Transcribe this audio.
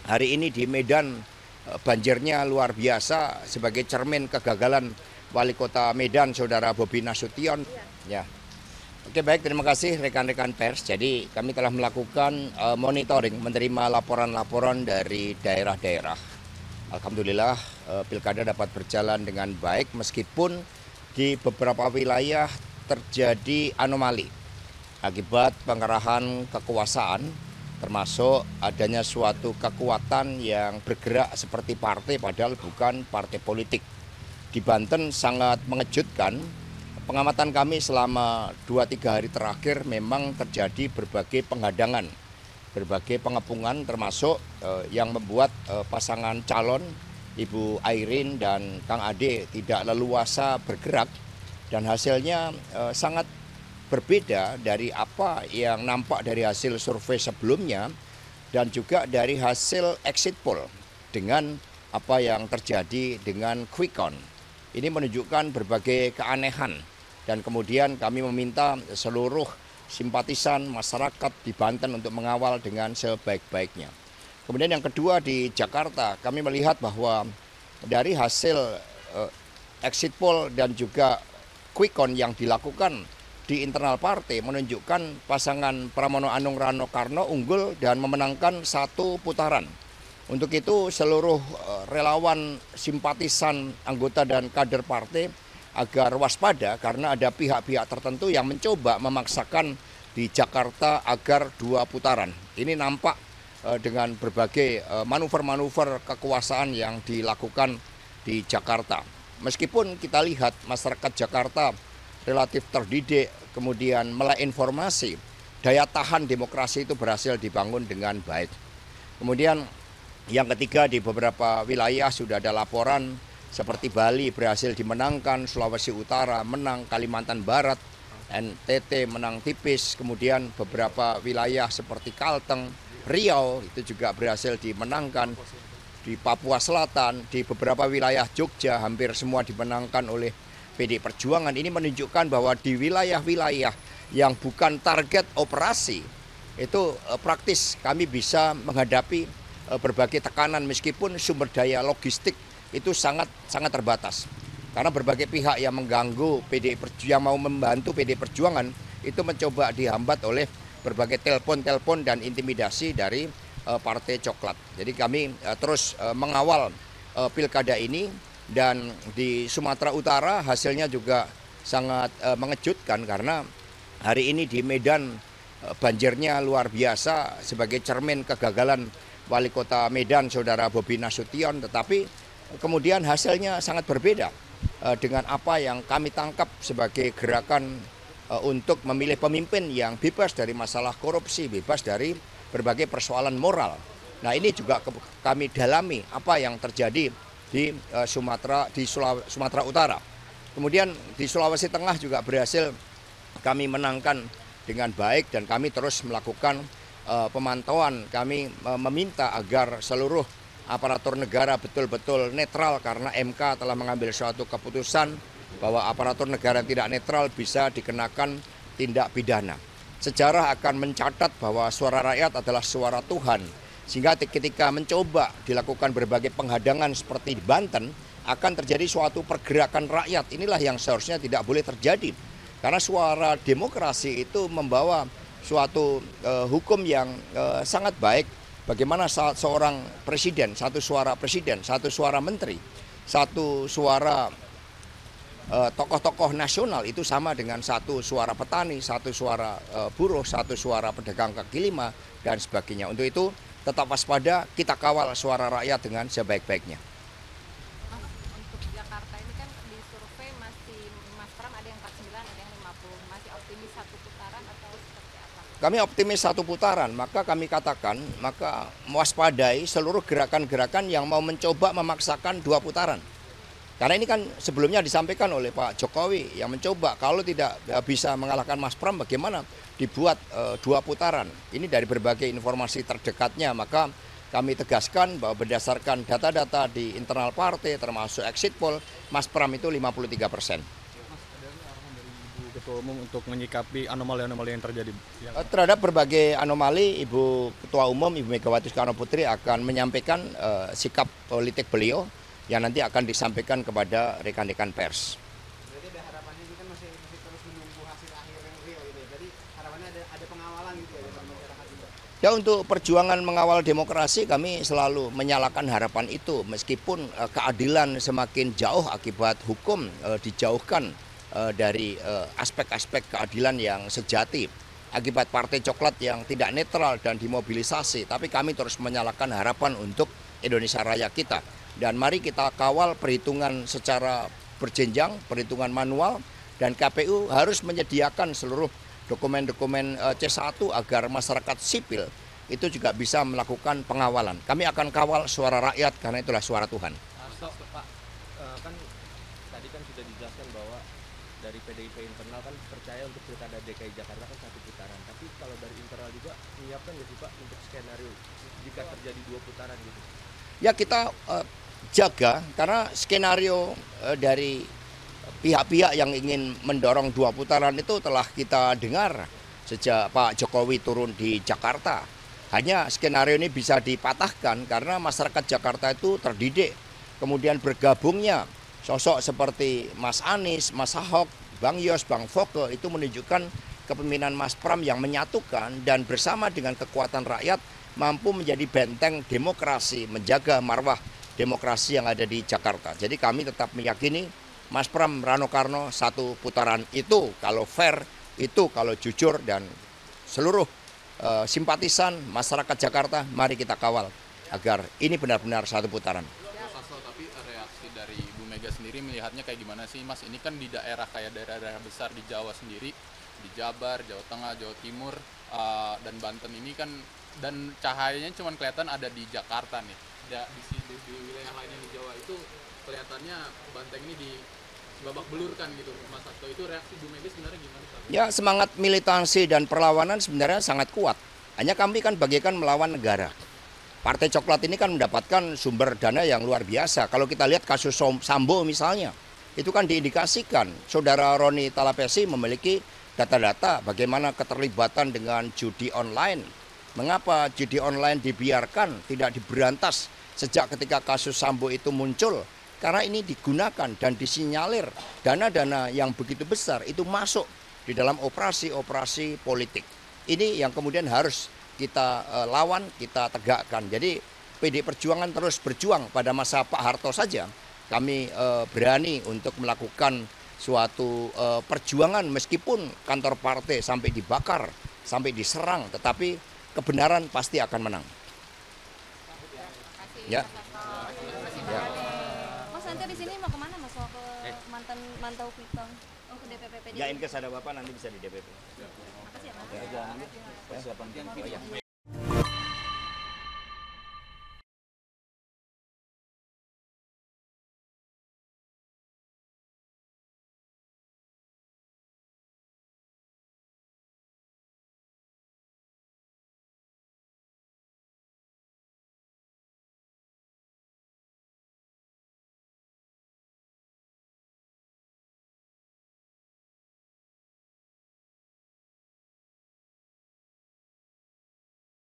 hari ini di Medan banjirnya luar biasa sebagai cermin kegagalan Wali Kota Medan, Saudara Bobi Nasution. Ya. Oke, baik, terima kasih rekan-rekan pers. Jadi kami telah melakukan monitoring, menerima laporan-laporan dari daerah-daerah. Alhamdulillah pilkada dapat berjalan dengan baik meskipun di beberapa wilayah terjadi anomali akibat pengerahan kekuasaan, termasuk adanya suatu kekuatan yang bergerak seperti partai padahal bukan partai politik. Di Banten sangat mengejutkan. Pengamatan kami selama 2-3 hari terakhir memang terjadi berbagai penghadangan, berbagai pengepungan termasuk yang membuat pasangan calon Ibu Airin dan Kang Ade tidak leluasa bergerak dan hasilnya sangat berbeda dari apa yang nampak dari hasil survei sebelumnya dan juga dari hasil exit poll dengan apa yang terjadi dengan quick count. Ini menunjukkan berbagai keanehan. Dan kemudian kami meminta seluruh simpatisan masyarakat di Banten untuk mengawal dengan sebaik-baiknya. Kemudian yang kedua di Jakarta, kami melihat bahwa dari hasil exit poll dan juga quick count yang dilakukan di internal partai menunjukkan pasangan Pramono Anung Rano Karno unggul dan memenangkan 1 putaran. Untuk itu seluruh relawan, simpatisan, anggota dan kader partai agar waspada karena ada pihak-pihak tertentu yang mencoba memaksakan di Jakarta agar 2 putaran. Ini nampak dengan berbagai manuver-manuver kekuasaan yang dilakukan di Jakarta. Meskipun kita lihat masyarakat Jakarta relatif terdidik, kemudian melek informasi, daya tahan demokrasi itu berhasil dibangun dengan baik. Kemudian yang ketiga di beberapa wilayah sudah ada laporan seperti Bali berhasil dimenangkan, Sulawesi Utara menang, Kalimantan Barat, NTT menang tipis, kemudian beberapa wilayah seperti Kalteng, Riau itu juga berhasil dimenangkan, di Papua Selatan, di beberapa wilayah Jogja hampir semua dimenangkan oleh PDI Perjuangan. Ini menunjukkan bahwa di wilayah-wilayah yang bukan target operasi itu praktis kami bisa menghadapi berbagai tekanan meskipun sumber daya logistik itu sangat terbatas. Karena berbagai pihak yang mengganggu yang mau membantu PDI Perjuangan itu mencoba dihambat oleh berbagai telepon dan intimidasi dari Partai Coklat. Jadi kami terus mengawal pilkada ini dan di Sumatera Utara hasilnya juga sangat mengejutkan karena hari ini di Medan banjirnya luar biasa sebagai cermin kegagalan Wali Kota Medan, Saudara Bobi Nasution, tetapi kemudian hasilnya sangat berbeda dengan apa yang kami tangkap sebagai gerakan untuk memilih pemimpin yang bebas dari masalah korupsi, bebas dari berbagai persoalan moral. Nah ini juga kami dalami apa yang terjadi di Sumatera Utara. Kemudian di Sulawesi Tengah juga berhasil kami menangkan dengan baik dan kami terus melakukan pemantauan. Kami meminta agar seluruh aparatur negara betul-betul netral karena MK telah mengambil suatu keputusan bahwa aparatur negara yang tidak netral bisa dikenakan tindak pidana. Sejarah akan mencatat bahwa suara rakyat adalah suara Tuhan, sehingga ketika mencoba dilakukan berbagai penghadangan seperti di Banten akan terjadi suatu pergerakan rakyat. Inilah yang seharusnya tidak boleh terjadi karena suara demokrasi itu membawa suatu hukum yang sangat baik. Bagaimana saat seorang presiden, satu suara menteri, satu suara tokoh-tokoh nasional itu sama dengan satu suara petani, satu suara buruh, satu suara pedagang kaki lima, dan sebagainya. Untuk itu tetap waspada, kita kawal suara rakyat dengan sebaik-baiknya. Untuk Jakarta ini kan di survei masih Mas Pram ada yang 49, ada yang 50. Masih optimis 1 putaran atau seperti apa? Kami optimis 1 putaran, maka kami katakan, maka mewaspadai seluruh gerakan-gerakan yang mau mencoba memaksakan 2 putaran. Karena ini kan sebelumnya disampaikan oleh Pak Jokowi yang mencoba kalau tidak bisa mengalahkan Mas Pram bagaimana dibuat 2 putaran. Ini dari berbagai informasi terdekatnya, maka kami tegaskan bahwa berdasarkan data-data di internal partai termasuk exit poll, Mas Pram itu 53%. Mas, ada arahan dari Ibu Ketua Umum untuk menyikapi anomali-anomali yang terjadi? Terhadap berbagai anomali, Ibu Ketua Umum, Ibu Megawati Soekarno Putri akan menyampaikan sikap politik beliau yang nanti akan disampaikan kepada rekan-rekan pers. Berarti ada harapannya ini kan masih terus menunggu hasil akhir yang real gitu ya. Berarti harapannya ada pengawalan gitu ya dari masyarakat juga. Ya, untuk perjuangan mengawal demokrasi kami selalu menyalakan harapan itu meskipun keadilan semakin jauh akibat hukum dijauhkan dari aspek-aspek keadilan yang sejati akibat partai coklat yang tidak netral dan dimobilisasi, tapi kami terus menyalakan harapan untuk Indonesia Raya kita. Dan mari kita kawal perhitungan secara berjenjang, perhitungan manual, dan KPU harus menyediakan seluruh dokumen-dokumen C1 agar masyarakat sipil itu juga bisa melakukan pengawalan. Kami akan kawal suara rakyat karena itulah suara Tuhan. Pak, kan tadi kan sudah dijelaskan bahwa dari PDIP internal kan percaya untuk pilkada DKI Jakarta kan 1 putaran. Tapi kalau dari internal juga menyiapkan nggak sih Pak untuk skenario jika terjadi 2 putaran gitu? Ya, kita jaga karena skenario dari pihak-pihak yang ingin mendorong 2 putaran itu telah kita dengar sejak Pak Jokowi turun di Jakarta. Hanya skenario ini bisa dipatahkan karena masyarakat Jakarta itu terdidik. Kemudian bergabungnya sosok seperti Mas Anies, Mas Ahok, Bang Yos, Bang Foke itu menunjukkan kepemimpinan Mas Pram yang menyatukan dan bersama dengan kekuatan rakyat mampu menjadi benteng demokrasi, menjaga marwah demokrasi yang ada di Jakarta. Jadi kami tetap meyakini Mas Pram, Rano Karno 1 putaran itu kalau fair, itu kalau jujur, dan seluruh simpatisan masyarakat Jakarta mari kita kawal agar ini benar-benar 1 putaran. Tapi reaksi dari Ibu Mega sendiri melihatnya kayak gimana sih Mas? Ini kan di daerah kayak daerah-daerah besar di Jawa sendiri, di Jabar, Jawa Tengah, Jawa Timur, dan Banten ini kan, dan cahayanya cuma kelihatan ada di Jakarta nih. Di wilayah lainnya di Jawa itu kelihatannya banteng ini di babak belurkan gitu, Mas Hasto. Itu reaksi Bu Mega sebenarnya gimana? Ya, semangat militansi dan perlawanan sebenarnya sangat kuat. Hanya kami kan bagaikan melawan negara. Partai Coklat ini kan mendapatkan sumber dana yang luar biasa. Kalau kita lihat kasus Sambo misalnya, itu kan diindikasikan saudara Roni Talapesi memiliki data-data bagaimana keterlibatan dengan judi online. Mengapa judi online dibiarkan, tidak diberantas sejak ketika kasus Sambo itu muncul? Karena ini digunakan dan disinyalir dana-dana yang begitu besar itu masuk di dalam operasi-operasi politik. Ini yang kemudian harus kita lawan, kita tegakkan. Jadi PD Perjuangan terus berjuang. Pada masa Pak Harto saja kami berani untuk melakukan suatu perjuangan meskipun kantor partai sampai dibakar, sampai diserang, tetapi kebenaran pasti akan menang. Ya. Ya. Mas, nanti di sini mau kemana Mas? Mau ke mantan mantau Kuitang? Oh, ke DPP PDIP? Ya, in case ada Bapak nanti bisa di DPP. Makasih ya Mas. Ya.